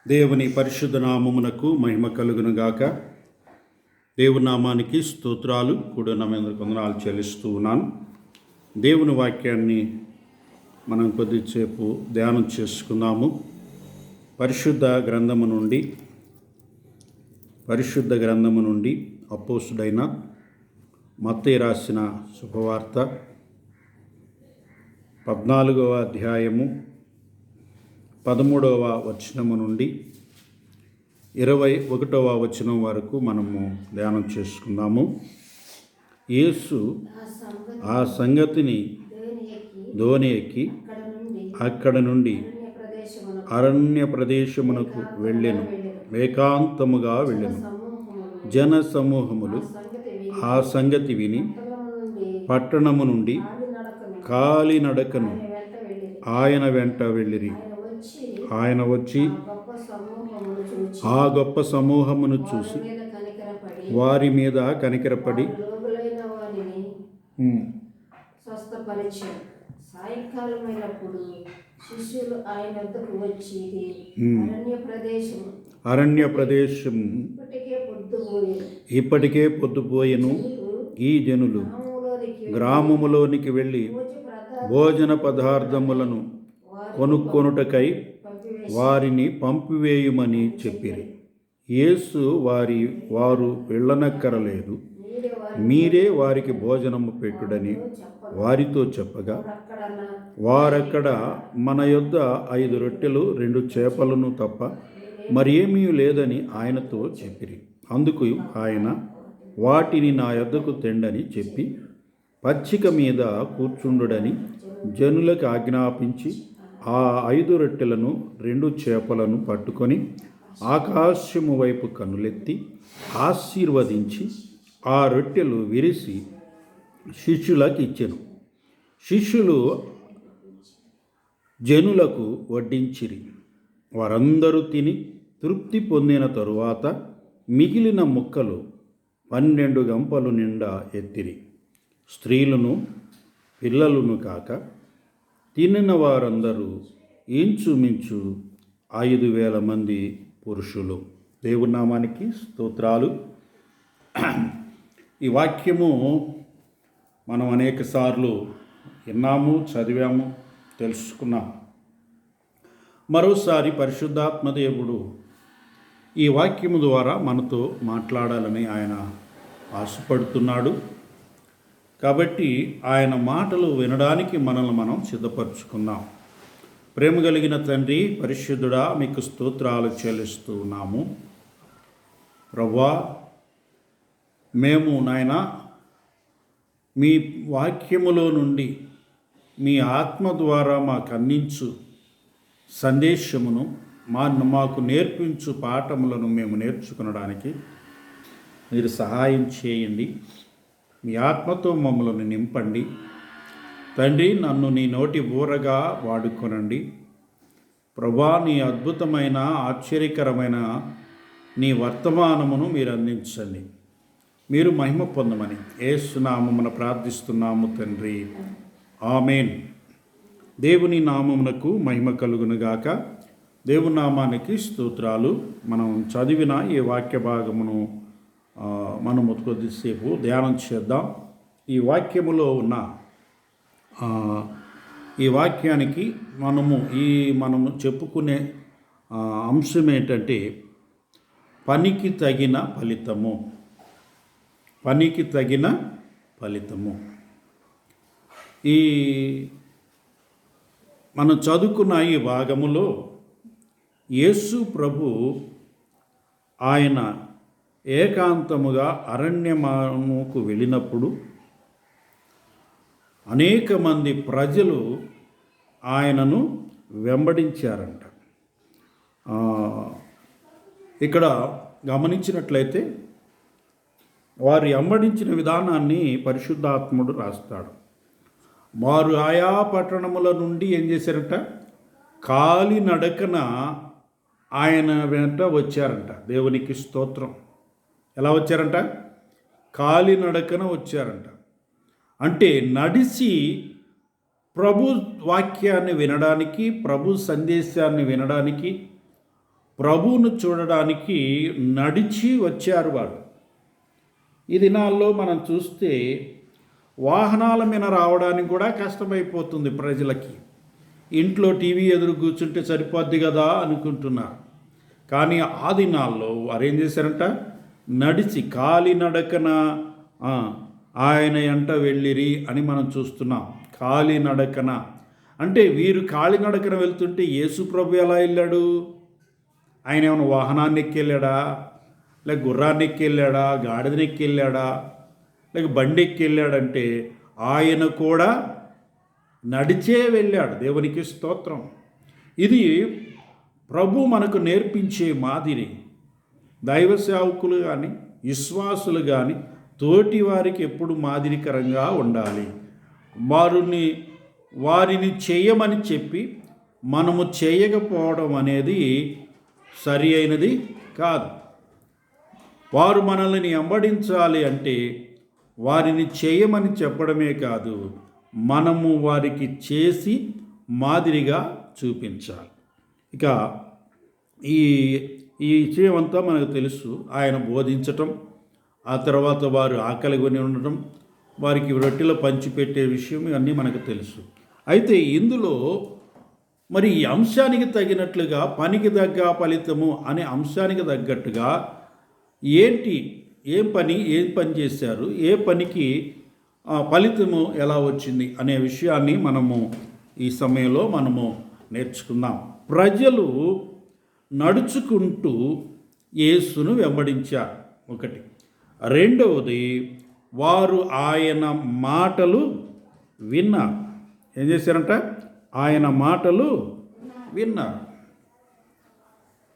దేవుని పరిశుద్ధ నామమునకు మహిమ కలుగునుగాక. దేవుని నామానికి స్తోత్రాలు కూడా నమ్మేందుకు వందనాలు చెల్లిస్తూ ఉన్నాను. దేవుని వాక్యాన్ని మనం కొద్దిసేపు ధ్యానం చేసుకుందాము. పరిశుద్ధ గ్రంథము నుండి అపోస్తుడైన మత్తయి రాసిన శుభవార్త 14వ అధ్యాయము 13వ వచనము నుండి 21వ వచనం వరకు మనము ధ్యానం చేసుకుందాము. యేసు ఆ సంగతిని ధోని ఎక్కి అక్కడ నుండి అరణ్య ప్రదేశమునకు వెళ్ళెను. ఏకాంతముగా వెళ్ళెను. జన సమూహములు ఆ సంగతి విని పట్టణము నుండి కాలినడకను ఆయన వెంట వెళ్ళిరి. ఆయన వచ్చి ఆ గొప్ప సమూహమును చూసి వారి మీద కనికరపడి సాయంకాలమైనప్పుడు శిష్యులు ఆయన వద్దకు వచ్చి అరణ్య ప్రదేశం ఇప్పటికే పొద్దుపోయెను. ఈ జనులు గ్రామములోనికి వెళ్ళి భోజన పదార్థములను కొనుక్కొనుటకై వారిని పంపివేయుమని చెప్పిరి. యేసు వారు వెళ్ళనక్కరలేదు, మీరే వారికి భోజనము పెట్టుడని వారితో చెప్పగా, వారక్కడ మన యొద్ద 5 రొట్టెలు 2 చేపలను తప్ప మరి ఏమీ లేదని ఆయనతో చెప్పిరి. అందుకు ఆయన, వాటిని నా యొద్దకు తెండని చెప్పి పచ్చిక మీద కూర్చుండుడని జనులకు ఆజ్ఞాపించి ఆ 5 రొట్టెలను 2 చేపలను పట్టుకొని ఆకాశము వైపు కన్నులెత్తి ఆశీర్వదించి ఆ రొట్టెలు విరిసి శిష్యులకు ఇచ్చెను. శిష్యులు జనులకు వడ్డించిరి. వారందరూ తిని తృప్తి పొందిన తరువాత మిగిలిన ముక్కలు 12 గంపలు నిండా ఎత్తిరి. స్త్రీలను పిల్లలను కాక తినిన వారందరూ ఇంచుమించు 5,000 మంది పురుషులు. దేవుని నామానికి స్తోత్రాలు. ఈ వాక్యము మనం అనేక సార్లు విన్నాము, చదివాము, తెలుసుకున్నాము. మరోసారి పరిశుద్ధాత్మ దేవుడు ఈ వాక్యము ద్వారా మనతో మాట్లాడాలని ఆయన ఆశపడుతున్నాడు. కాబట్టి ఆయన మాటలు వినడానికి మనల్ని మనం సిద్ధపరచుకుందాం. ప్రేమ కలిగిన తండ్రి, పరిశుద్ధుడా, మీకు స్తోత్రాలు చెల్లిస్తూ ఉన్నాము. ప్రభువా, మేము నాయన మీ వాక్యములో నుండి మీ ఆత్మ ద్వారా మాకు అందించు సందేశమును మాకు నేర్పించు పాఠములను మేము నేర్చుకునడానికి మీరు సహాయం చేయండి. మీ ఆత్మతో మమ్మల్ని నింపండి తండ్రి. నన్ను నీ నోటి ఊరగా వాడుకొనండి ప్రభా. నీ అద్భుతమైన ఆశ్చర్యకరమైన నీ వర్తమానమును మీరు అందించండి. మీరు మహిమ పొందమని యేసు నామమున ప్రార్థిస్తున్నాము తండ్రి, ఆమేన్. దేవుని నామమునకు మహిమ కలుగునుగాక. దేవుని నామానికి స్తోత్రాలు. మనం చదివిన ఈ వాక్య భాగమును మనము కొద్దిసేపు ధ్యానం చేద్దాం. ఈ వాక్యములో ఉన్న ఈ వాక్యానికి మనము చెప్పుకునే అంశం ఏంటంటే పనికి తగిన ఫలితము. పనికి తగిన ఫలితము. ఈ మనం చదువుకున్న ఈ భాగములో యేసు ప్రభు ఆయన ఏకాంతముగా అరణ్యముకు వెళ్ళినప్పుడు అనేక మంది ప్రజలు ఆయనను వెంబడించారంట. ఇక్కడ గమనించినట్లయితే వారు వెంబడించిన విధానాన్ని పరిశుద్ధాత్ముడు రాస్తాడు. వారు ఆయా పట్టణముల నుండి ఏం చేశారంట? కాలినడకన ఆయన వెంట వచ్చారంట. దేవునికి స్తోత్రం. ఎలా వచ్చారంట? కాలినడకన వచ్చారంట. అంటే నడిచి ప్రభు వాక్యాన్ని వినడానికి, ప్రభు సందేశాన్ని వినడానికి, ప్రభువును చూడడానికి నడిచి వచ్చారు వాళ్ళు. ఈ దినాల్లో మనం చూస్తే వాహనాల మీద రావడానికి కూడా కష్టమైపోతుంది ప్రజలకి. ఇంట్లో టీవీ ఎదురు కూర్చుంటే సరిపోద్ది కదా అనుకుంటున్నారు. కానీ ఆ దినాల్లో వారు ఏం చేశారంట, నడిచి కాలినడకన ఆయన ఎంట వెళ్ళిరి అని మనం చూస్తున్నాం. కాలినడకన అంటే వీరు కాలినడకన వెళ్తుంటే యేసు ప్రభు ఎలా వెళ్ళాడు? ఆయన ఏమైనా వాహనాన్ని ఎక్కి వెళ్ళాడా, లేక గుర్రాన్ని ఎక్కి వెళ్ళాడా, గాడిదని ఎక్కి వెళ్ళాడా, లేక బండి ఎక్కి వెళ్ళాడంటే ఆయన కూడా నడిచే వెళ్ళాడు. దేవునికి స్తోత్రం. ఇది ప్రభు మనకు నేర్పించే మాదిరి. దైవ సేవకులు కానీ విశ్వాసులు కానీ తోటి వారికి ఎప్పుడు మాదిరికరంగా ఉండాలి. వారిని చేయమని చెప్పి మనము చేయకపోవడం అనేది సరి అయినది కాదు. వారు మనల్ని వెంబడించాలి అంటే వారిని చేయమని చెప్పడమే కాదు, మనము వారికి చేసి మాదిరిగా చూపించాలి. ఇక ఈ విషయం అంతా మనకు తెలుసు. ఆయన బోధించటం, ఆ తర్వాత వారు ఆకలి కొని ఉండటం, వారికి రొట్టెలు పంచిపెట్టే విషయం ఇవన్నీ మనకు తెలుసు. అయితే ఇందులో మరి ఈ అంశానికి తగినట్లుగా పనికి తగ్గ ఫలితము అనే అంశానికి తగ్గట్టుగా ఏం పని చేశారు, ఏ పనికి ఫలితము ఎలా వచ్చింది అనే విషయాన్ని మనము ఈ సమయంలో మనము నేర్చుకుందాం. ప్రజలు నడుచుకుంటూ యేసును వెంబడించారు ఒకటి. రెండవది, వారు ఆయన మాటలు విన్నారు. ఏం చేశారంట? ఆయన మాటలు విన్నారు.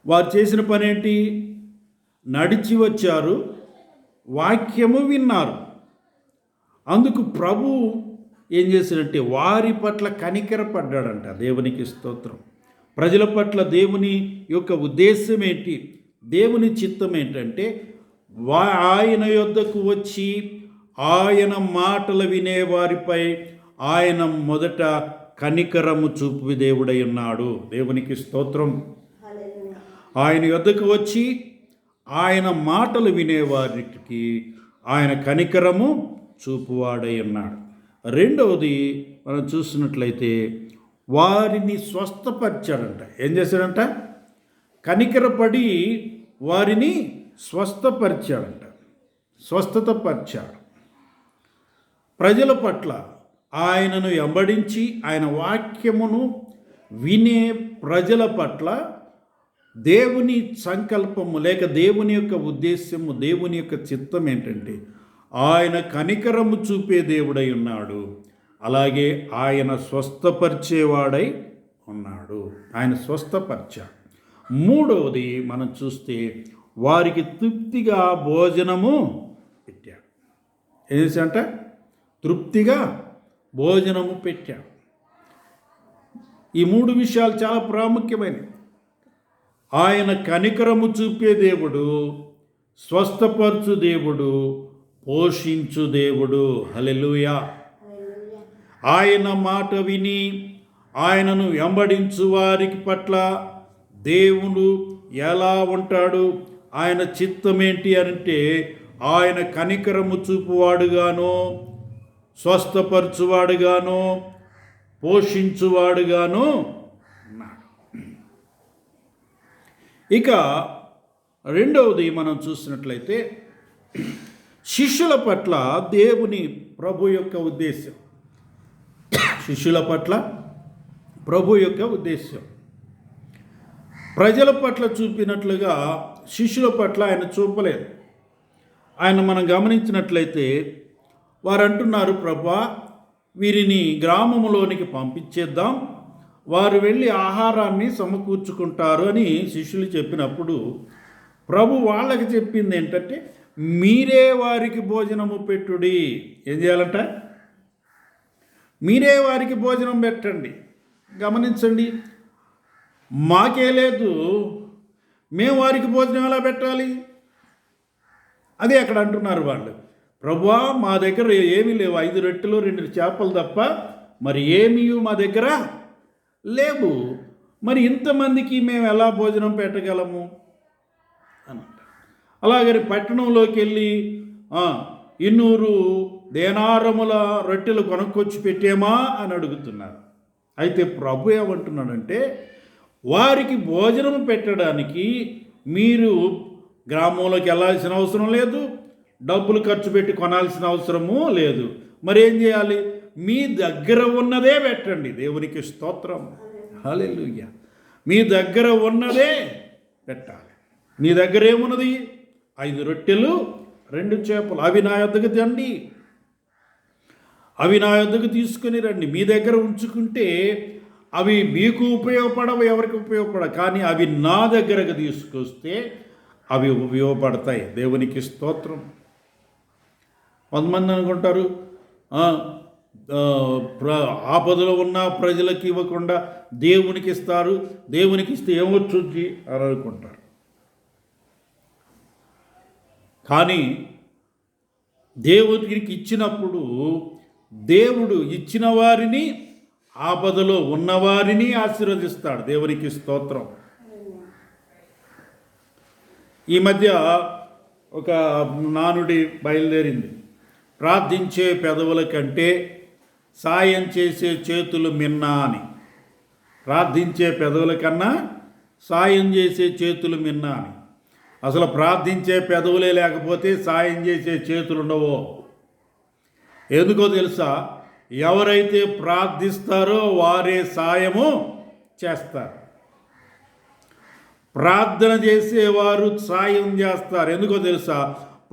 వారు చేసిన పని ఏంటి? నడిచి వచ్చారు, వాక్యము విన్నారు. అందుకు ప్రభు ఏం చేసినట్టే వారి పట్ల కనికరపడ్డాడంట. దేవునికి స్తోత్రం. ప్రజల పట్ల దేవుని యొక్క ఉద్దేశం ఏంటి, దేవుని చిత్తం ఏంటంటే ఆయన యొద్దకు వచ్చి ఆయన మాటలు వినేవారిపై ఆయన మొదట కనికరము చూపు దేవుడై ఉన్నాడు. దేవునికి స్తోత్రం. ఆయన యొద్దకు వచ్చి ఆయన మాటలు వినేవారికి ఆయన కనికరము చూపువాడై ఉన్నాడు. రెండవది మనం చూసినట్లయితే వారిని స్వస్థపరిచాడంట. ఏం చేశాడంట? కనికరపడి వారిని స్వస్థపరిచాడంట. స్వస్థతపరిచాడు. ప్రజల పట్ల ఆయనను వెంబడించి ఆయన వాక్యమును వినే ప్రజల పట్ల దేవుని సంకల్పము లేక దేవుని యొక్క ఉద్దేశము, దేవుని యొక్క చిత్తం ఏంటంటే ఆయన కనికరము చూపే దేవుడై ఉన్నాడు. అలాగే ఆయన స్వస్థపరిచేవాడై ఉన్నాడు. ఆయన స్వస్థపరిచాడు. మూడవది మనం చూస్తే వారికి తృప్తిగా భోజనము పెట్టాడు. ఏం చేశాడంట? తృప్తిగా భోజనము పెట్టాడు. ఈ మూడు విషయాలు చాలా ప్రాముఖ్యమైనవి. ఆయన కనికరము చూపే దేవుడు, స్వస్థపరచు దేవుడు, పోషించు దేవుడు. హల్లెలూయా. ఆయన మాట విని ఆయనను వెంబడించు వారికి పట్ల దేవుడు ఎలా ఉంటాడు, ఆయన చిత్తం ఏంటి అంటే ఆయన కనికరము చూపువాడుగానో, స్వస్థపరచువాడుగానో, పోషించువాడుగానో ఉన్నాడు. ఇక రెండవది మనం చూసినట్లయితే శిష్యుల పట్ల దేవుని ప్రభు యొక్క ఉద్దేశం. శిష్యుల పట్ల ప్రభు యొక్క ఉద్దేశం ప్రజల పట్ల చూపినట్లుగా శిష్యుల పట్ల ఆయన చూపలేదు. ఆయన మనం గమనించినట్లయితే వారు అంటున్నారు, ప్రభువా వీరిని గ్రామంలోనికి పంపించేద్దాం, వారు వెళ్ళి ఆహారాన్ని సమకూర్చుకుంటారు అని శిష్యులు చెప్పినప్పుడు ప్రభు వాళ్ళకి చెప్పింది ఏంటంటే మీరే వారికి భోజనము పెట్టుడి. ఏం చేయాలంట? మీరే వారికి భోజనం పెట్టండి. గమనించండి, మాకే లేదు, మేము వారికి భోజనం ఎలా పెట్టాలి? అదే అక్కడ అంటున్నారు వాళ్ళు. ప్రభువా మా దగ్గర ఏమీ లేవు, 5 రొట్టెలు 2 చేపలు తప్ప మరి ఏమీ మా దగ్గర లేవు, మరి ఇంతమందికి మేము ఎలా భోజనం పెట్టగలము అని. అలాగని పట్టణంలోకి వెళ్ళి 200 దేనారముల రొట్టెలు కొనుక్కొచ్చి పెట్టేమా అని అడుగుతున్నారు. అయితే ప్రభు ఏమంటున్నాడంటే, వారికి భోజనం పెట్టడానికి మీరు గ్రామంలోకి వెళ్ళాల్సిన అవసరం లేదు, డబ్బులు ఖర్చు పెట్టి కొనాల్సిన అవసరము లేదు. మరి ఏం చేయాలి? మీ దగ్గర ఉన్నదే పెట్టండి. దేవునికి స్తోత్రం, హల్లెలూయా. మీ దగ్గర ఉన్నదే పెట్టాలి. మీ దగ్గర ఏమున్నది? 5 రొట్టెలు 2 చేపలు. అవి నా యొద్దకు తండి, అవి నా యొద్దకు తీసుకుని రండి. మీ దగ్గర ఉంచుకుంటే అవి మీకు ఉపయోగపడవు, ఎవరికి ఉపయోగపడవు. కానీ అవి నా దగ్గరకు తీసుకొస్తే అవి ఉపయోగపడతాయి. దేవునికి స్తోత్రం. కొంతమంది అనుకుంటారు, ఆపదలో ఉన్న ప్రజలకు ఇవ్వకుండా దేవునికి ఇస్తారు, దేవునికి ఇస్తే ఏమొచ్చుద్ది అని అనుకుంటారు. కానీ దేవునికి ఇచ్చినప్పుడు దేవుడు ఇచ్చిన వారిని, ఆపదలో ఉన్నవారిని ఆశీర్వదిస్తాడు. దేవునికి స్తోత్రం. ఈ మధ్య ఒక నానుడి బయలుదేరింది, ప్రార్థించే పెదవుల కంటే సాయం చేసే చేతులు మిన్నా అని. ప్రార్థించే పెదవుల కన్నా సాయం చేసే చేతులు మిన్నా అని. అసలు ప్రార్థించే పెదవులే లేకపోతే సాయం చేసే చేతులు ఉండవో. ఎందుకో తెలుసా? ఎవరైతే ప్రార్థిస్తారో వారే సాయము చేస్తారు. ప్రార్థన చేసేవారు సాయం చేస్తారు. ఎందుకో తెలుసా?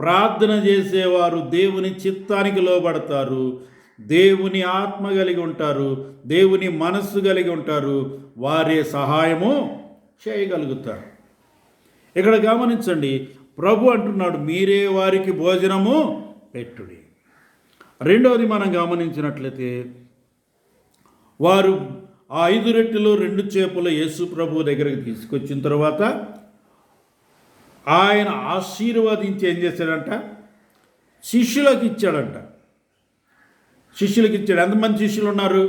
ప్రార్థన చేసేవారు దేవుని చిత్తానికి లోబడతారు, దేవుని ఆత్మ కలిగి ఉంటారు, దేవుని మనస్సు కలిగి ఉంటారు, వారే సహాయము చేయగలుగుతారు. ఇక్కడ గమనించండి, ప్రభు అంటున్నాడు, మీరే వారికి భోజనము పెట్టుడి. రెండవది మనం గమనించినట్లయితే, వారు ఆ 5 రొట్టెలు 2 చేపలు యేసు ప్రభు దగ్గరికి తీసుకొచ్చిన తర్వాత ఆయన ఆశీర్వదించి ఏం చేశాడంట? శిష్యులకు ఇచ్చాడంట. శిష్యులకు ఇచ్చాడు. ఎంతమంది శిష్యులు ఉన్నారు?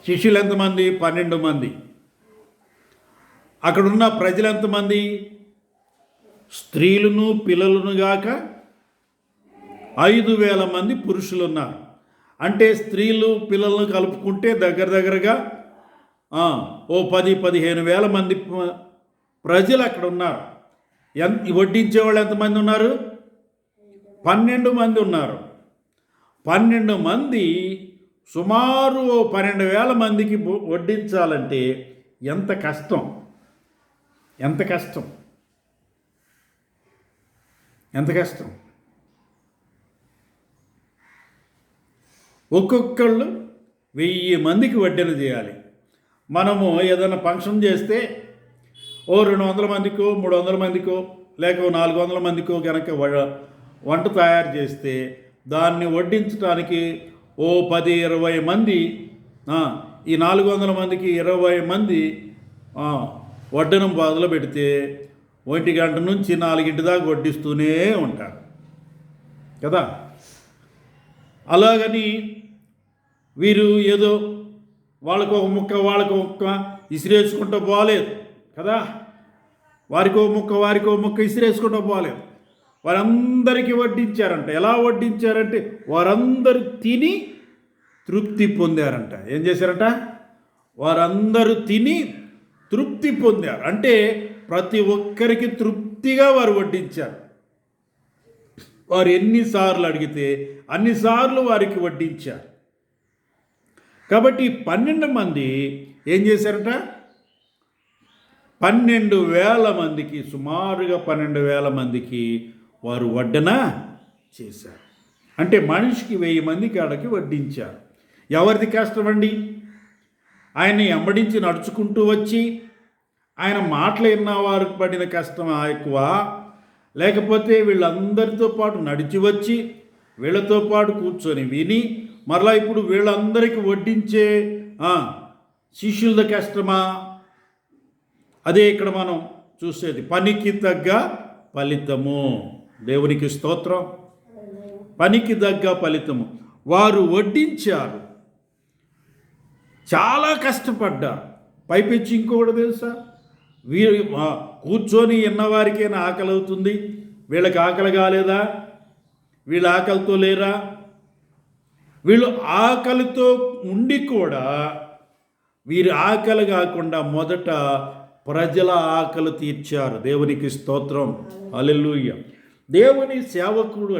శిష్యులు ఎంతమంది? 12 మంది. అక్కడున్న ప్రజలు ఎంతమంది? స్త్రీలను పిల్లలను గాక 5,000 మంది పురుషులు ఉన్నారు. అంటే స్త్రీలు పిల్లలను కలుపుకుంటే దగ్గరగా 10-15 వేల మంది ప్రజలు అక్కడ ఉన్నారు. వడ్డించేవాళ్ళు ఎంతమంది ఉన్నారు? 12 మంది ఉన్నారు. 12 మంది సుమారు 12,000 మందికి వడ్డించాలంటే ఎంత కష్టం, ఎంత కష్టం, ఎంత కష్టం. ఒక్కొక్కళ్ళు 1000 మందికి వడ్డన చేయాలి. మనము ఏదైనా ఫంక్షన్ చేస్తే 200 మందికో 300 మందికో లేక 400 మందికో కనుక వంట తయారు చేస్తే దాన్ని వడ్డించడానికి 10-20 మంది, ఈ 400 మందికి 20 మంది వడ్డనం మొదలు పెడితే 1 గంట నుంచి 4 దాకా వడ్డిస్తూనే ఉంటారు కదా. అలాగని వీరు ఏదో వాళ్ళకు ఒక ముక్క ఇసిరేసుకుంటూ పోలేదు కదా. వారికో ముక్క ఇసిరేసుకుంటూ పోలేదు. వారందరికీ వడ్డించారంట. ఎలా వడ్డించారంటే వారందరూ తిని తృప్తి పొందారంట. ఏం చేశారంట? వారందరూ తిని తృప్తి పొందారు. అంటే ప్రతి ఒక్కరికి తృప్తిగా వారు వడ్డించారు. వారు ఎన్నిసార్లు అడిగితే అన్నిసార్లు వారికి వడ్డించారు. కాబట్టి 12 మంది ఏం చేశారట? 12,000 మందికి, సుమారుగా 12,000 మందికి వారు వడ్డన చేశారు. అంటే మనిషికి 1000 మంది కాడకి వడ్డించారు. ఎవరిది కష్టమండి? ఆయన్ని వెంబడించి నడుచుకుంటూ వచ్చి ఆయన మాటలు విన్న వారికి పడిన కష్టం ఎక్కువ, లేకపోతే వీళ్ళందరితో పాటు నడిచి వచ్చి వీళ్ళతో పాటు కూర్చొని విని మరలా ఇప్పుడు వీళ్ళందరికీ వడ్డించే శిష్యుల కష్టమా? అదే ఇక్కడ మనం చూసేది. పనికి తగ్గ ఫలితము. దేవునికి స్తోత్రం. పనికి తగ్గ ఫలితము. వారు వడ్డించారు, చాలా కష్టపడ్డారు. పైపెచ్చి ఇంకొకటి తెలుసా, వీరు కూర్చొని ఎన్నవారికైనా ఆకలి అవుతుంది, వీళ్ళకి ఆకలి కాలేదా? వీళ్ళు ఆకలితో లేరా? వీళ్ళు ఆకలితో ఉండి కూడా వీరి ఆకలి కాకుండా మొదట ప్రజల ఆకలి తీర్చారు. దేవునికి స్తోత్రం, హల్లెలూయా. దేవుని సేవకుడు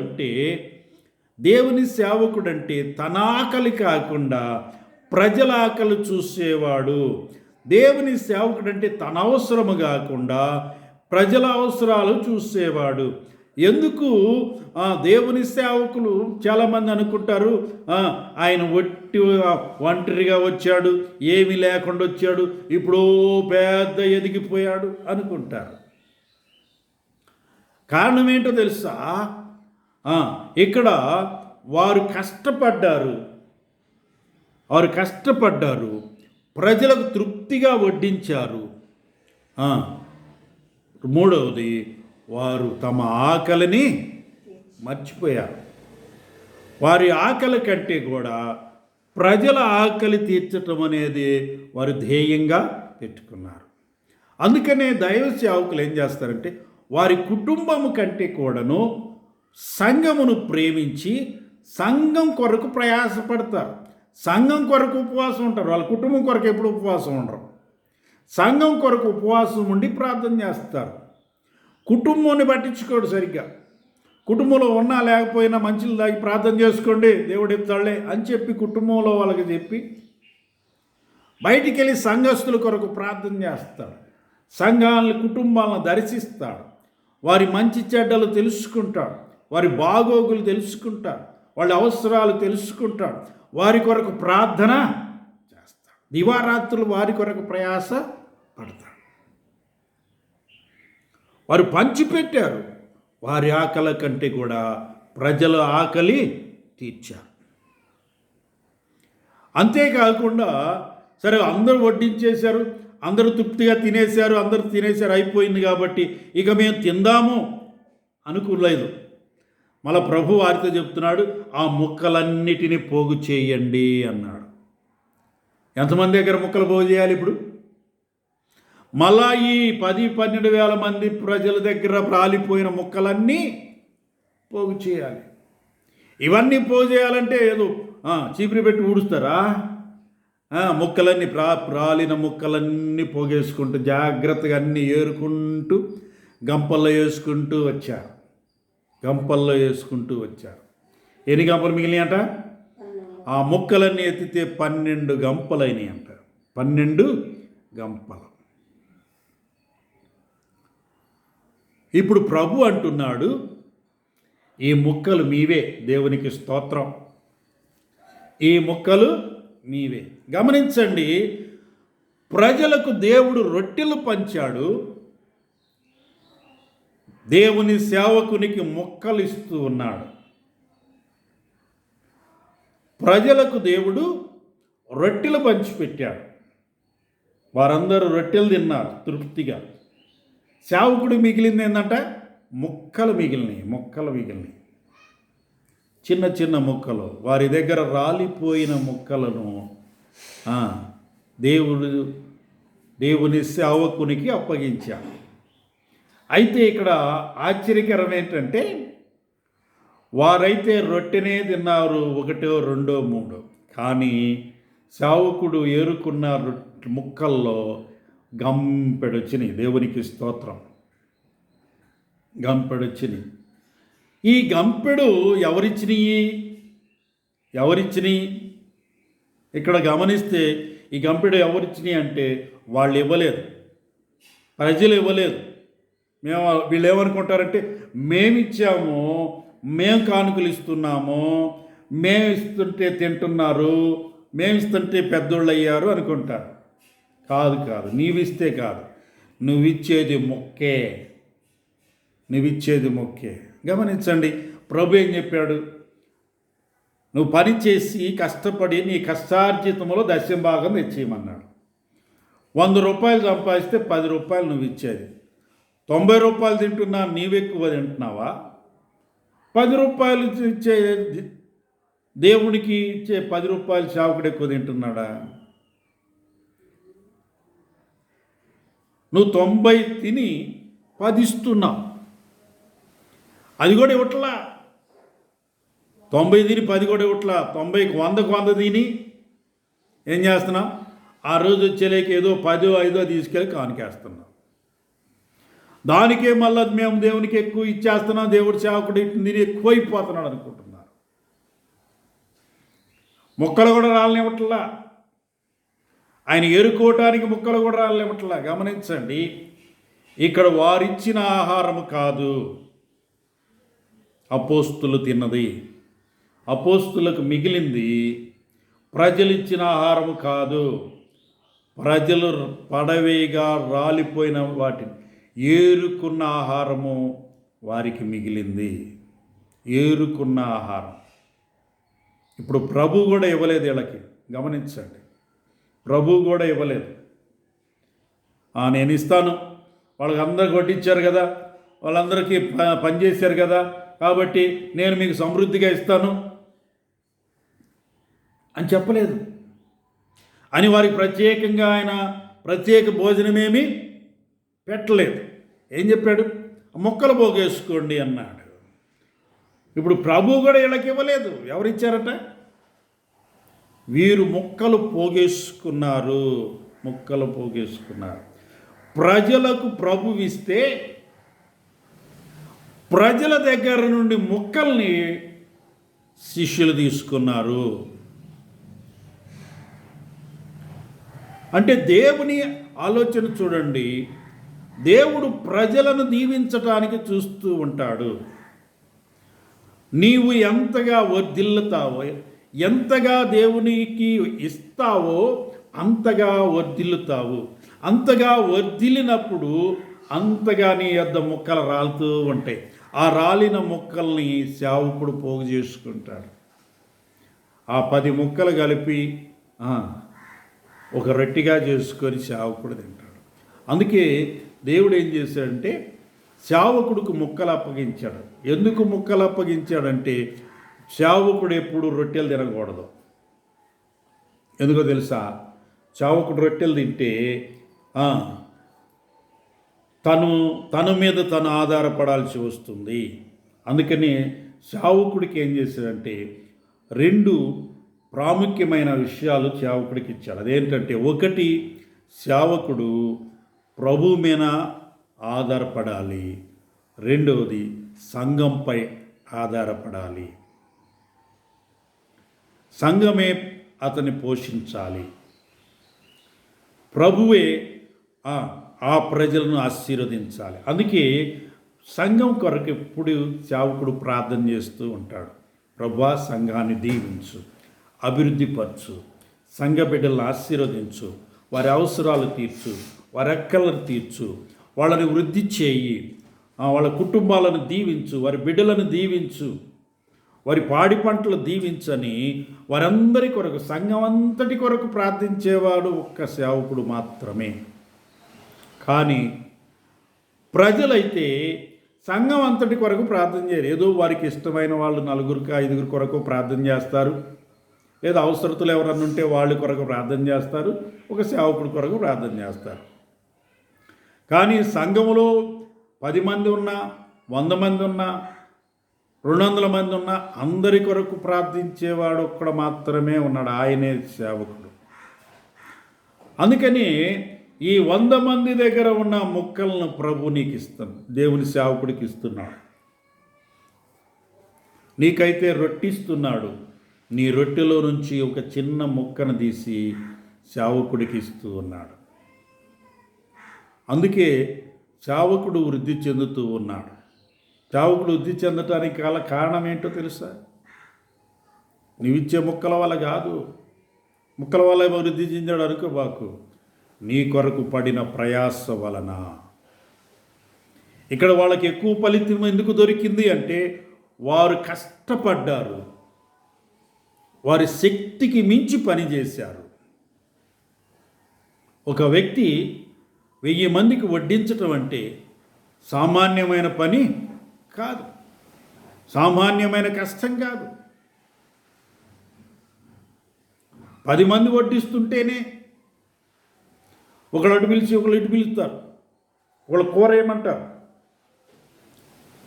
అంటే తన ఆకలి కాకుండా ప్రజల ఆకలి చూసేవాడు. దేవుని సేవకుడు అంటే తన అవసరము కాకుండా ప్రజల అవసరాలు చూసేవాడు. ఎందుకు దేవుని సేవకులు చాలామంది అనుకుంటారు, ఆయన ఒంటరిగా వచ్చాడు, ఏమీ లేకుండా వచ్చాడు, ఇప్పుడు పెద్ద ఎదిగిపోయాడు అనుకుంటారు. కారణం ఏంటో తెలుసా? ఇక్కడ వారు కష్టపడ్డారు, ప్రజలకు తృప్తిగా వడ్డించారు. మూడవది, వారు తమ ఆకలిని మర్చిపోయారు. వారి ఆకలి కంటే కూడా ప్రజల ఆకలి తీర్చటం అనేది వారు ధ్యేయంగా పెట్టుకున్నారు. అందుకనే దైవ సేవకులు ఏం చేస్తారంటే వారి కుటుంబము కంటే కూడాను సంఘమును ప్రేమించి సంఘం కొరకు ప్రయాసపడతారు. సంఘం కొరకు ఉపవాసం ఉంటారు. వాళ్ళ కుటుంబం కొరకు ఎప్పుడు ఉపవాసం ఉండరు. సంఘం కొరకు ఉపవాసం ఉండి ప్రార్థన చేస్తారు. కుటుంబాన్ని పట్టించుకోడు సరిగ్గా. కుటుంబంలో ఉన్నా లేకపోయినా మంచిలు తాగి ప్రార్థన చేసుకోండి, దేవుడు ఇస్తాడులే అని చెప్పి కుటుంబంలో వాళ్ళకి చెప్పి బయటికి వెళ్ళి సంఘస్థుల కొరకు ప్రార్థన చేస్తాడు. సంఘాలను, కుటుంబాలను దర్శిస్తాడు. వారి మంచి చెడ్డలు తెలుసుకుంటాడు. వారి బాగోగులు తెలుసుకుంటాడు. వాళ్ళ అవసరాలు తెలుసుకుంటాడు. వారి కొరకు ప్రార్థన చేస్తాడు. దివారాత్రులు వారి కొరకు ప్రయాస పడతాడు. వారు పంచిపెట్టారు. వారి ఆకలి కంటే కూడా ప్రజల ఆకలి తీర్చారు. అంతేకాకుండా సరే అందరూ వడ్డించేశారు, అందరూ తృప్తిగా తినేశారు, అయిపోయింది కాబట్టి ఇక మేము తిందాము అనుకోలేదు. మళ్ళా ప్రభు వారితో చెప్తున్నాడు, ఆ ముక్కలన్నిటినీ పోగు చేయండి అన్నాడు. ఎంతమంది దగ్గర ముక్కలు పోగు చేయాలి ఇప్పుడు? మళ్ళా ఈ 10-12 వేల మంది ప్రజల దగ్గర రాలిపోయిన ముక్కలన్నీ పోగు చేయాలి. ఇవన్నీ పోగు చేయాలంటే ఏదో చీపురు పెట్టి ఊడుస్తారా? ముక్కలన్నీ రాలిన ముక్కలన్నీ పోగేసుకుంటూ జాగ్రత్తగా అన్నీ ఏరుకుంటూ గంపల్లో వేసుకుంటూ వచ్చారు. ఎన్ని గంపలు మిగిలినాయంట? ఆ ముక్కలన్నీ ఎత్తితే 12 గంపలైనవి అంట. 12 గంపలు. ఇప్పుడు ప్రభు అంటున్నాడు, ఈ ముక్కలు మీవే. దేవునికి స్తోత్రం. ఈ ముక్కలు మీవే. గమనించండి, ప్రజలకు దేవుడు రొట్టెలు పంచాడు, దేవుని సేవకునికి ముక్కలు ఇస్తూ ఉన్నాడు. ప్రజలకు దేవుడు రొట్టెలు పంచిపెట్టాడు. వారందరూ రొట్టెలు తిన్నారు తృప్తిగా. సేవకుడు మిగిలింది ఏంటంటే ముక్కలు మిగిలినాయి. చిన్న చిన్న ముక్కలు. వారి దగ్గర రాలిపోయిన ముక్కలను దేవుని సేవకునికి అప్పగించాడు. అయితే ఇక్కడ ఆశ్చర్యకరం ఏంటంటే వారైతే రొట్టెనే తిన్నారు, 1, 2, 3. కానీ సేవకుడు ఏరుకున్న ముక్కల్లో గంపెడొచ్చినాయి. దేవునికి స్తోత్రం. గంపెడొచ్చినాయి. ఈ గంపెడు ఎవరిచ్చినాయి? ఇక్కడ గమనిస్తే ఈ గంపెడు ఎవరిచ్చినాయి అంటే వాళ్ళు ఇవ్వలేదు, ప్రజలు ఇవ్వలేదు. వీళ్ళు ఏమనుకుంటారంటే మేమిచ్చాము, మేము కానుకలు ఇస్తున్నాము, మేము ఇస్తుంటే తింటున్నారు, మేము ఇస్తుంటే పెద్దోళ్ళు అయ్యారు అనుకుంటారు. కాదు, నీవిస్తే కాదు, నువ్విచ్చేది మొక్కే. గమనించండి, ప్రభు ఏం చెప్పాడు? నువ్వు పని చేసి కష్టపడి నీ కష్టార్జితంలో 10వ భాగం తెచ్చేయమన్నాడు. 100 రూపాయలు సంపాదిస్తే 10 రూపాయలు నువ్వు ఇచ్చేది. 90 రూపాయలు తింటున్నా, నీవెక్కువ తింటున్నావా? 10 రూపాయలు ఇచ్చే దేవునికి ఇచ్చే 10 రూపాయలు సేవకుడు ఎక్కువ తింటున్నాడా? నువ్వు 90 తిని 10 ఇస్తున్నావు, అది కూడా ఇవ్వట్లా. 90 తిని 10 కూడా ఇవ్వట్లా. 90కి 100కు 100 తిని ఏం చేస్తున్నావు? ఆ రోజు వచ్చేలేక ఏదో 10 5 తీసుకెళ్ళి కానికేస్తున్నాం. దానికే మళ్ళీ మేము దేవునికి ఎక్కువ ఇచ్చేస్తున్నాం, దేవుడి సేవకుడు తిని ఎక్కువైపోతున్నాడు అనుకుంటున్నారు. మొక్కలు కూడా రాలనివ్వట్లా. ఆయన ఏరుకోవటానికి ముక్కలు కూడా రాలనివ్వట్లా. గమనించండి, ఇక్కడ వారిచ్చిన ఆహారం కాదు అపోస్తులు తిన్నది. అపోస్తులకు మిగిలింది ప్రజలిచ్చిన ఆహారం కాదు. ప్రజలు పడవేగా రాలిపోయిన వాటిని ఏరుకున్న ఆహారము వారికి మిగిలింది. ఏరుకున్న ఆహారం. ఇప్పుడు ప్రభు కూడా ఇవ్వలేదు వీళ్ళకి. గమనించండి, ప్రభు కూడా ఇవ్వలేదు. నేను ఇస్తాను, వాళ్ళకి అందరికి వడ్డించారు కదా, వాళ్ళందరికీ పనిచేశారు కదా, కాబట్టి నేను మీకు సమృద్ధిగా ఇస్తాను అని చెప్పలేదు. అని వారికి ప్రత్యేకంగా ఆయన ప్రత్యేక భోజనమేమీ పెట్టలేదు. ఏం చెప్పాడు? మొక్కలు పోగేసుకోండి అన్నాడు. ఇప్పుడు ప్రభు కూడా వీళ్ళకి ఇవ్వలేదు. ఎవరిచ్చారట? వీరు మొక్కలు పోగేసుకున్నారు. మొక్కలు పోగేసుకున్నారు. ప్రజలకు ప్రభు ఇస్తే ప్రజల దగ్గర నుండి మొక్కల్ని శిష్యులు తీసుకున్నారు. అంటే దేవుని ఆలోచన చూడండి. దేవుడు ప్రజలను దీవించటానికి చూస్తూ ఉంటాడు. నీవు ఎంతగా వర్ధిల్లుతావో, ఎంతగా దేవునికి ఇస్తావో అంతగా వర్ధిల్లుతావు. అంతగా వర్ధిల్లినప్పుడు అంతగా నీ యొద్ద మొక్కలు రాలుతూ ఉంటాయి. ఆ రాలిన మొక్కల్ని సేవకుడు పోగు చేసుకుంటాడు. ఆ 10 ముక్కలు కలిపి ఒక రొట్టిగా చేసుకొని సేవకుడు తింటాడు. అందుకే దేవుడు ఏం చేశాడంటే సేవకుడికి ముక్కలు అప్పగించాడు. ఎందుకు ముక్కలు అప్పగించాడంటే సేవకుడు ఎప్పుడు రొట్టెలు తినకూడదు. ఎందుకో తెలుసా? సేవకుడు రొట్టెలు తింటే తన మీద తను ఆధారపడాల్సి వస్తుంది. అందుకని సేవకుడికి ఏం చేశాడంటే 2 ప్రాముఖ్యమైన విషయాలు సేవకుడికి ఇచ్చాడు. అదేంటంటే, ఒకటి, సేవకుడు ప్రభు మీద ఆధారపడాలి. రెండవది, సంఘంపై ఆధారపడాలి. సంఘమే అతన్ని పోషించాలి. ప్రభువే ఆ ప్రజలను ఆశీర్వదించాలి. అందుకే సంఘం కొరకు ఎప్పుడు సేవకుడు ప్రార్థన చేస్తూ ఉంటాడు. ప్రభువా, సంఘాన్ని దీవించు, అభివృద్ధిపరచు, సంఘ బిడ్డలను ఆశీర్వదించు, వారి అవసరాలు తీర్చు, వారి అక్కలను తీర్చు, వాళ్ళని వృద్ధి చేయి, వాళ్ళ కుటుంబాలను దీవించు, వారి బిడ్డలను దీవించు, వారి పాడి పంటలు దీవించని వారందరి కొరకు, సంఘం అంతటి కొరకు ప్రార్థించేవాడు ఒక్క సేవకుడు మాత్రమే. కానీ ప్రజలైతే సంఘం అంతటి కొరకు ప్రార్థన చేయరు. ఏదో వారికి ఇష్టమైన వాళ్ళు 4-5 కొరకు ప్రార్థన చేస్తారు, లేదా అవసరతలు ఎవరన్నా ఉంటే వాళ్ళ కొరకు ప్రార్థన చేస్తారు, ఒక సేవకుడి కొరకు ప్రార్థన చేస్తారు. కానీ సంఘములో 10 మంది ఉన్నా, 100 మంది ఉన్నా, 200 మంది ఉన్నా, అందరి కొరకు ప్రార్థించేవాడు ఒక్కడ మాత్రమే ఉన్నాడు. ఆయనే సేవకుడు. అందుకని ఈ 100 మంది దగ్గర ఉన్న మొక్కలను ప్రభు నీకు ఇస్తాను, దేవుని సేవకుడికి ఇస్తున్నాడు. నీకైతే రొట్టిస్తున్నాడు. నీ రొట్టెలో నుంచి ఒక చిన్న ముక్కను తీసి సేవకుడికి ఇస్తూ ఉన్నాడు. అందుకే సేవకుడు వృద్ధి చెందుతూ ఉన్నాడు. సేవకుడు వృద్ధి చెందటానికి గల కారణం ఏంటో తెలుసా? నీవిచ్చే ముక్కల వల్ల కాదు. ముక్కల వల్ల వృద్ధి చెందాడు అనుకోబాకు. నీ కొరకు పడిన ప్రయాస వలన. ఇక్కడ వాళ్ళకి ఎక్కువ ఫలితం ఎందుకు దొరికింది అంటే, వారు కష్టపడ్డారు, వారి శక్తికి మించి పనిచేశారు. ఒక వ్యక్తి 1000 మందికి వడ్డించటం అంటే సామాన్యమైన పని కాదు, సామాన్యమైన కష్టం కాదు. 10 మంది వడ్డిస్తుంటేనే ఒకళ్ళు అటు పిలిచి ఒకళ్ళు ఇటు పిలుస్తారు, ఒకళ్ళు కూర వేయమంటారు,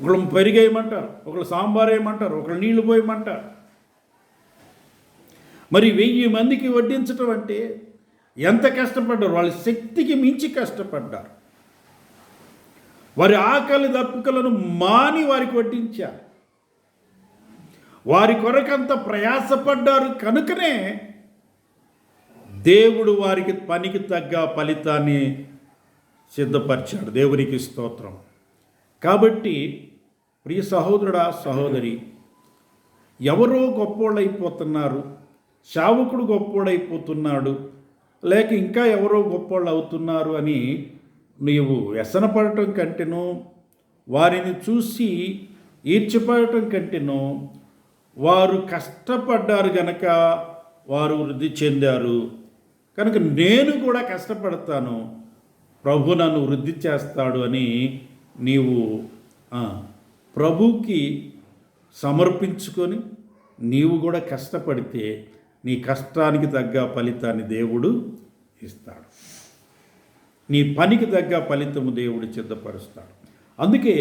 ఒకళ్ళు పెరుగు వేయమంటారు, ఒకళ్ళు సాంబార్ వేయమంటారు, ఒకళ్ళు నీళ్లు పోయమంటారు. మరి 1000 మందికి వడ్డించటం అంటే ఎంత కష్టపడ్డారు, వాళ్ళ శక్తికి మించి కష్టపడ్డారు. వారి ఆకలి దప్పుకలను మాని వారికి వడ్డించారు. వారి కొరకంత ప్రయాసపడ్డారు కనుకనే దేవుడు వారికి పనికి తగ్గ ఫలితాన్ని సిద్ధపరిచాడు. దేవునికి స్తోత్రం. కాబట్టి ప్రియ సహోదరుడా, సహోదరి, ఎవరో గొప్పోళ్ళు అయిపోతున్నారు, శావకుడు గొప్పోడైపోతున్నాడు, లేక ఇంకా ఎవరో గొప్పోళ్ళు అవుతున్నారు అని నీవు వ్యసనపడటం కంటేనో, వారిని చూసి ఈర్చిపడటం కంటేనో, వారు కష్టపడ్డారు గనక వారు వృద్ధి చెందారు కనుక నేను కూడా కష్టపడతాను, ప్రభు నన్ను వృద్ధి చేస్తాడు అని నీవు ప్రభుకి సమర్పించుకొని నీవు కూడా కష్టపడితే నీ కష్టానికి తగ్గ ఫలితాన్ని దేవుడు ఇస్తాడు. నీ పనికి తగ్గ ఫలితము దేవుడు సిద్ధపరుస్తాడు. అందుకే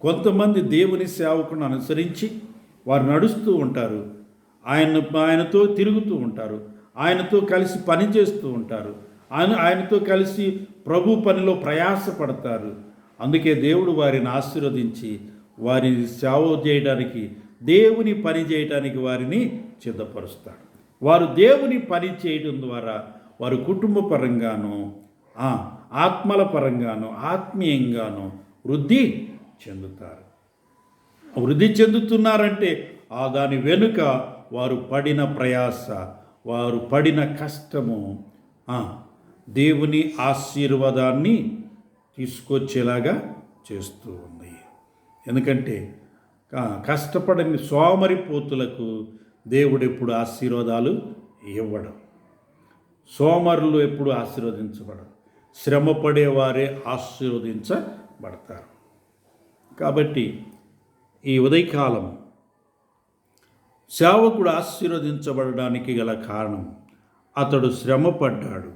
కొంతమంది దేవుని సేవకులను అనుసరించి వారు నడుస్తూ ఉంటారు, ఆయనతో తిరుగుతూ ఉంటారు, ఆయనతో కలిసి పని చేస్తూ ఉంటారు, ఆయనతో కలిసి ప్రభు పనిలో ప్రయాసపడతారు. అందుకే దేవుడు వారిని ఆశీర్వదించి వారిని సేవ చేయడానికి, దేవుని పని చేయడానికి వారిని సిద్ధపరుస్తాడు. వారు దేవుని పని చేయడం ద్వారా వారు కుటుంబ పరంగాను, ఆత్మల పరంగాను, ఆత్మీయంగాను వృద్ధి చెందుతారు. వృద్ధి చెందుతున్నారంటే దాని వెనుక వారు పడిన ప్రయాస, వారు పడిన కష్టము దేవుని ఆశీర్వాదాన్ని తీసుకొచ్చేలాగా చేస్తూ ఉంది. ఎందుకంటే కష్టపడని సోమరిపోతులకు దేవుడు ఎప్పుడు ఆశీర్వాదాలు ఇవ్వడం. సోమరులు ఎప్పుడు ఆశీర్వదించబడరు, శ్రమ పడేవారే ఆశీర్వదించబడతారు. కాబట్టి ఈ ఉదయకాలం సేవకుడు ఆశీర్వదించబడడానికి గల కారణం, అతడు శ్రమ పడ్డాడు,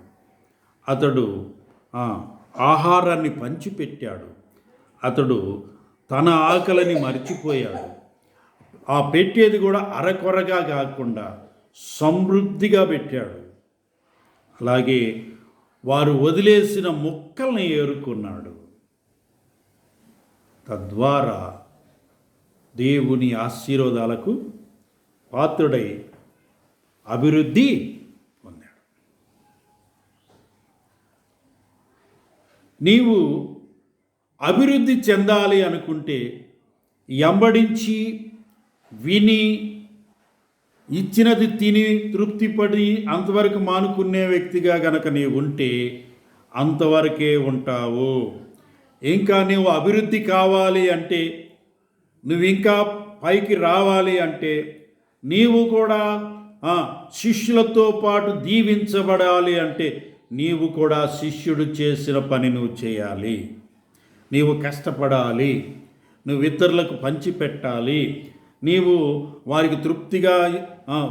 అతడు ఆహారాన్ని పంచిపెట్టాడు, అతడు తన ఆకలిని మర్చిపోయాడు, పెట్టేది కూడా అరకొరగా కాకుండా సమృద్ధిగా పెట్టాడు. అలాగే వారు వదిలేసిన ముక్కల్ని ఏరుకున్నాడు. తద్వారా దేవుని ఆశీర్వాదాలకు పాత్రుడై అభివృద్ధి పొందాడు. నీవు అభివృద్ధి చెందాలి అనుకుంటే ఎంబడించి విని ఇచ్చినది తిని తృప్తిపడి అంతవరకు మానుకునే వ్యక్తిగా గనక నీవు ఉంటే అంతవరకే ఉంటావు. ఇంకా నీవు అభివృద్ధి కావాలి అంటే, నువ్వు ఇంకా పైకి రావాలి అంటే, నీవు కూడా శిష్యులతో పాటు దీవించబడాలి అంటే నీవు కూడా శిష్యుడు చేసిన పని నువ్వు చేయాలి. నీవు కష్టపడాలి, నువ్వు ఇతరులకు పంచిపెట్టాలి, నీవు వారికి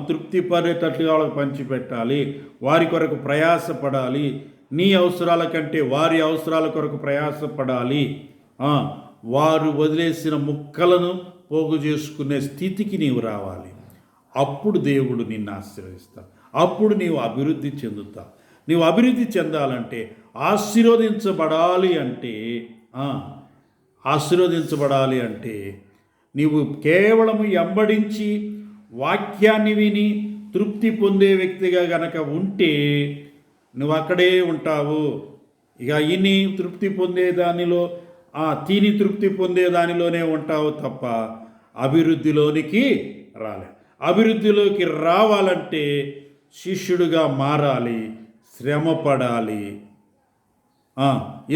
తృప్తిపడేటట్టుగా వాళ్ళకి పంచిపెట్టాలి, వారి కొరకు ప్రయాసపడాలి, నీ అవసరాల కంటే వారి అవసరాల కొరకు ప్రయాసపడాలి. వారు వదిలేసిన ముక్కలను పోగు చేసుకునే స్థితికి నీవు రావాలి. అప్పుడు దేవుడు నిన్ను ఆశీర్వదిస్తాడు, అప్పుడు నీవు అభివృద్ధి చెందుతావు. నీవు అభివృద్ధి చెందాలంటే, ఆశీర్వదించబడాలి అంటే నీవు కేవలము ఎంబడించి వాక్యాన్ని విని తృప్తి పొందే వ్యక్తిగా గనక ఉంటే నువ్వు అక్కడే ఉంటావు. ఇక ఇని తృప్తి పొందే దానిలో, తిని తృప్తి పొందే దానిలోనే ఉంటావు తప్ప అభివృద్ధిలోనికి రాలే. అభివృద్ధిలోకి రావాలంటే శిష్యుడిగా మారాలి, శ్రమ పడాలి,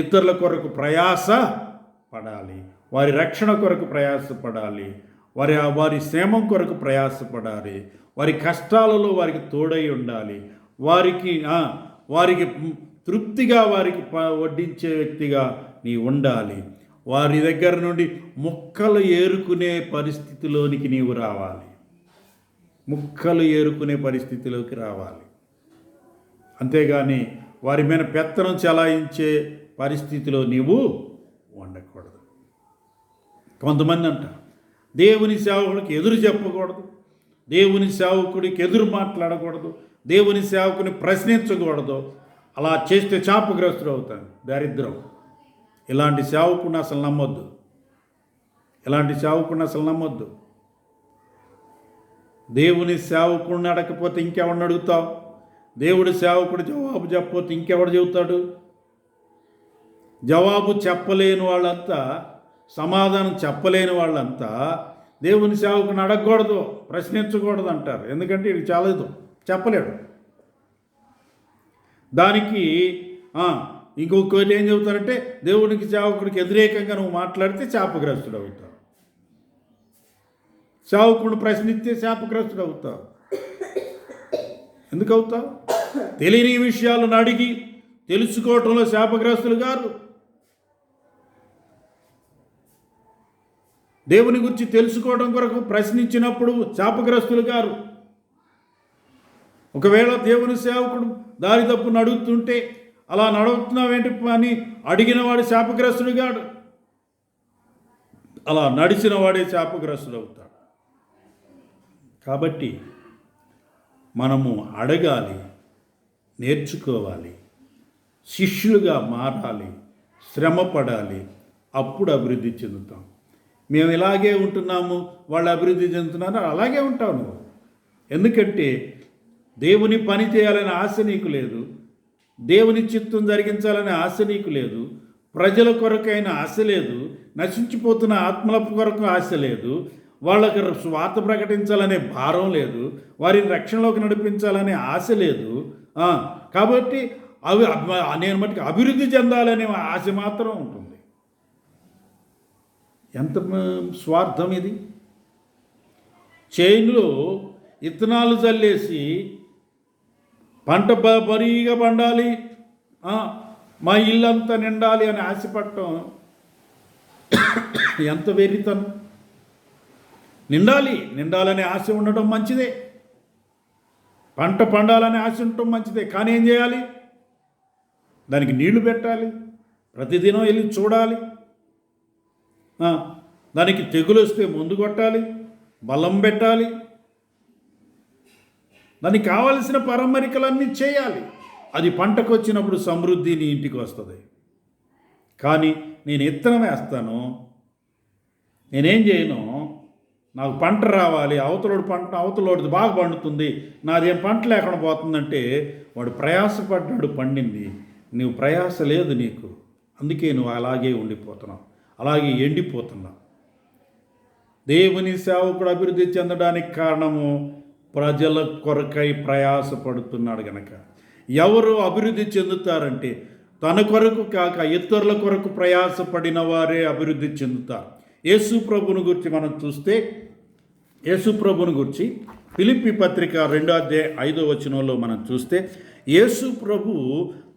ఇతరుల కొరకు ప్రయాస పడాలి, వారి రక్షణ కొరకు ప్రయాసపడాలి, వారి క్షేమం కొరకు ప్రయాసపడాలి, వారి కష్టాలలో వారికి తోడై ఉండాలి, వారికి తృప్తిగా వారికి వడ్డించే వ్యక్తిగా నీ ఉండాలి. వారి దగ్గర నుండి ముక్కలు ఏరుకునే పరిస్థితిలోనికి నీవు రావాలి, ముక్కలు ఏరుకునే పరిస్థితిలోకి రావాలి. అంతేగాని వారి మీద పెత్తనం చెలాయించే పరిస్థితిలో నీవు ఉండకూడదు. కొంతమంది అంటారు దేవుని సేవకుడికి ఎదురు చెప్పకూడదు, దేవుని సేవకుడికి ఎదురు మాట్లాడకూడదు, దేవుని సేవకుని ప్రశ్నించకూడదు. అలా చేస్తే శాపగ్రస్తుడు అవుతాను. దరిద్రం. ఇలాంటి సేవకుడిని అసలు నమ్మొద్దు. దేవుని సేవకుడిని అడగకపోతే ఇంకెవరిని అడుగుతావు? దేవుడి సేవకుడు జవాబు చెప్పకపోతే ఇంకెవడు చెబుతాడు? జవాబు చెప్పలేని వాళ్ళంతా, సమాధానం చెప్పలేని వాళ్ళంతా దేవుని సేవకుని అడగకూడదు, ప్రశ్నించకూడదు అంటారు. ఎందుకంటే ఇది చాలదు, చెప్పలేడు. దానికి ఇంకొకటి ఏం చెబుతారంటే దేవునికి సేవకుడికి వ్యతిరేకంగా నువ్వు మాట్లాడితే శాపగ్రస్తుడు అవుతావు, సేవకుడిని ప్రశ్నిస్తే శాపగ్రస్తుడు అవుతావు. ఎందుకు అవుతావు? తెలియని విషయాలను అడిగి తెలుసుకోవటంలో శాపగ్రస్తులు గారు. దేవుని గురించి తెలుసుకోవడం కొరకు ప్రశ్నించినప్పుడు శాపగ్రస్తులు గారు. ఒకవేళ దేవుని సేవకుడు దారి తప్పు నడుగుతుంటే అలా నడుగుతున్నావేంటి అని అడిగిన వాడు శాపగ్రస్తుడు గాడు. అలా నడిచిన వాడే శాపగ్రస్తుడు అవుతాడు. కాబట్టి మనము అడగాలి, నేర్చుకోవాలి, శిష్యులుగా మారాలి, శ్రమ పడాలి. అప్పుడు అభివృద్ధి చెందుతాం. మేము ఇలాగే ఉంటున్నాము, వాళ్ళు అభివృద్ధి చెందుతున్నారు, అలాగే ఉంటావు నువ్వు. ఎందుకంటే దేవుని పని చేయాలనే ఆశ నీకు లేదు, దేవుని చిత్తం జరిగించాలనే ఆశ నీకు లేదు, ప్రజల కొరకైన ఆశ లేదు, నశించిపోతున్న ఆత్మల కొరకు ఆశ లేదు, వాళ్ళకి స్వార్థ ప్రకటించాలనే భారం లేదు, వారిని రక్షణలోకి నడిపించాలనే ఆశ లేదు. కాబట్టి నేను మటుకు అభివృద్ధి చెందాలనే ఆశ మాత్రం ఉంటుంది. ఎంత స్వార్థం ఇది! చేనులో ఇత్తనాలు చల్లేసి పంట బరీగా పండాలి, మా ఇల్లంతా నిండాలి అని ఆశపడటం ఎంత వెర్రితనం! నిండాలనే ఆశ ఉండటం మంచిదే, పంట పండాలనే ఆశ ఉండటం మంచిదే. కానీ ఏం చేయాలి? దానికి నీళ్లు పెట్టాలి, ప్రతిదినం వెళ్ళి చూడాలి, దానికి తెగులు వస్తే మందు కొట్టాలి, బలం పెట్టాలి, దానికి కావలసిన పరమరికలన్నీ చేయాలి. అది పంటకు వచ్చినప్పుడు సమృద్ధి నీ ఇంటికి వస్తుంది. కానీ నేను ఇత్తనం వేస్తాను, నేనేం చేయను, నాకు పంట రావాలి, అవతలోడిది బాగా పండుతుంది, నాదేం పంట లేకుండా పోతుందంటే వాడు ప్రయాసపడ్డాడు, పండింది, నువ్వు ప్రయాస లేదు నీకు, అందుకే నువ్వు అలాగే ఉండిపోతున్నావు, అలాగే ఎండిపోతున్నావు. దేవుని సేవకుడు అభివృద్ధి చెందడానికి కారణము ప్రజల కొరకై ప్రయాసపడుతున్నాడు గనక. ఎవరు అభివృద్ధి చెందుతారంటే తన కొరకు కాక ఇతరుల కొరకు ప్రయాసపడిన వారే అభివృద్ధి చెందుతారు. యేసు ప్రభువుని గురించి మనం చూస్తే, యేసు ప్రభువుని గురించి ఫిలిప్పీ పత్రిక 2:5 మనం చూస్తే, యేసు ప్రభువు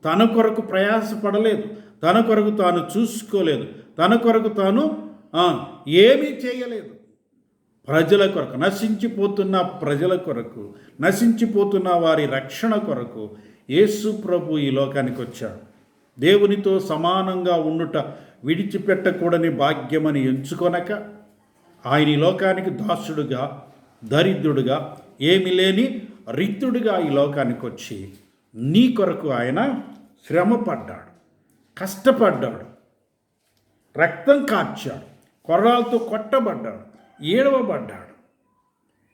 తన కొరకు ప్రయాసపడలేదు, తన కొరకు తాను చూసుకోలేదు, తన కొరకు తాను ఏమీ చేయలేదు. ప్రజల కొరకు, నశించిపోతున్న ప్రజల కొరకు, నశించిపోతున్న వారి రక్షణ కొరకు యేసు ప్రభు ఈ లోకానికి వచ్చాడు. దేవునితో సమానంగా ఉండుట విడిచిపెట్టకూడని భాగ్యమని ఎంచుకొనక ఆయన ఈ లోకానికి దాసుడుగా, దరిద్రుడుగా, ఏమి లేని రిక్తుడుగా ఈ లోకానికి వచ్చి నీ కొరకు ఆయన శ్రమ పడ్డాడు, కష్టపడ్డాడు, రక్తం కార్చాడు, కొర్రాలతో కొట్టబడ్డాడు, ఏడవబడ్డాడు,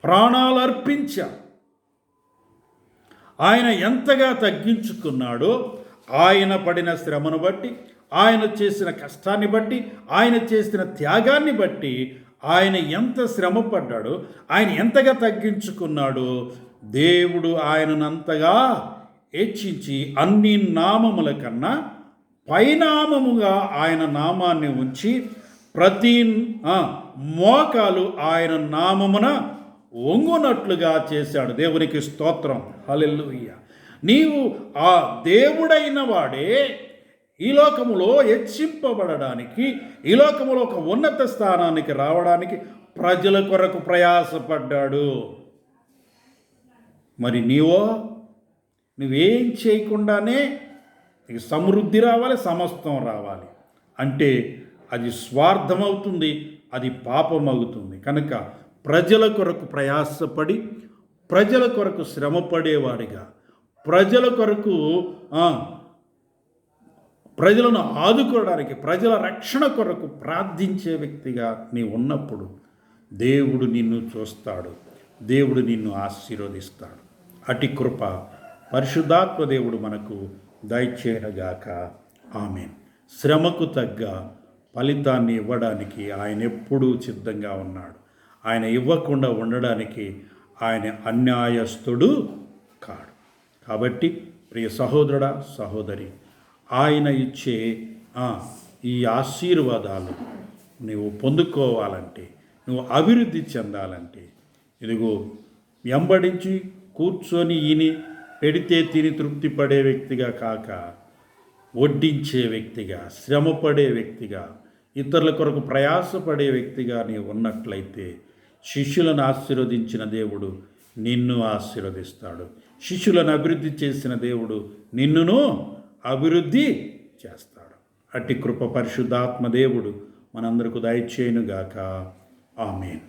ప్రాణాలు అర్పించాడు. ఆయన ఎంతగా తగ్గించుకున్నాడో, ఆయన పడిన శ్రమను బట్టి, ఆయన చేసిన కష్టాన్ని బట్టి, ఆయన చేసిన త్యాగాన్ని బట్టి, ఆయన ఎంత శ్రమ పడ్డాడో, ఆయన ఎంతగా తగ్గించుకున్నాడో దేవుడు ఆయననంతగా హెచ్చించి అన్ని నామముల కన్నా పైనామముగా ఆయన నామాన్ని ఉంచి ప్రతి మోకాలు ఆయన నామమున వంగునట్లుగా చేశాడు. దేవునికి స్తోత్రం, హల్లెలూయా. నీవు ఆ దేవుడైన వాడే ఈ లోకములో హెచ్చింపబడడానికి, ఈ లోకములో ఒక ఉన్నత స్థానానికి రావడానికి ప్రజల కొరకు ప్రయాసపడ్డాడు. మరి నీవో నువ్వేం చేయకుండానే నీకు సమృద్ధి రావాలి, సమస్తం రావాలి అంటే అది స్వార్థమవుతుంది, అది పాపమవుతుంది. కనుక ప్రజల కొరకు ప్రయాసపడి, ప్రజల కొరకు శ్రమపడేవాడిగా, ప్రజల కొరకు ప్రజలను ఆదుకోవడానికి, ప్రజల రక్షణ కొరకు ప్రార్థించే వ్యక్తిగా నీవు ఉన్నప్పుడు దేవుడు నిన్ను చూస్తాడు, దేవుడు నిన్ను ఆశీర్వదిస్తాడు. అటి కృప పరిశుద్ధాత్మ దేవుడు మనకు దయచేయగాక. ఆమేన్. శ్రమకు తగ్గ ఫలితాన్ని ఇవ్వడానికి ఆయన ఎప్పుడూ సిద్ధంగా ఉన్నాడు. ఆయన ఇవ్వకుండా ఉండడానికి ఆయన అన్యాయస్తుడు కాడు. కాబట్టి ప్రియ సహోదరుడా, సహోదరి, ఆయన ఇచ్చే ఈ ఆశీర్వాదాలు నువ్వు పొందుకోవాలంటే, నువ్వు అభివృద్ధి చెందాలంటే, ఇదిగో వెంబడించి కూర్చొని ఈని పెడితే తిని తృప్తి పడే వ్యక్తిగా కాక, వడ్డించే వ్యక్తిగా, శ్రమపడే వ్యక్తిగా, ఇతరుల కొరకు ప్రయాసపడే వ్యక్తిగా నీవు ఉన్నట్లయితే శిష్యులను ఆశీర్వదించిన దేవుడు నిన్ను ఆశీర్వదిస్తాడు. శిష్యులను అభివృద్ధి చేసిన దేవుడు నిన్నును అభివృద్ధి చేస్తాడు. అట్టి కృప పరిశుద్ధాత్మ దేవుడు మనందరకు దయచేయునుగాక. ఆమేన్.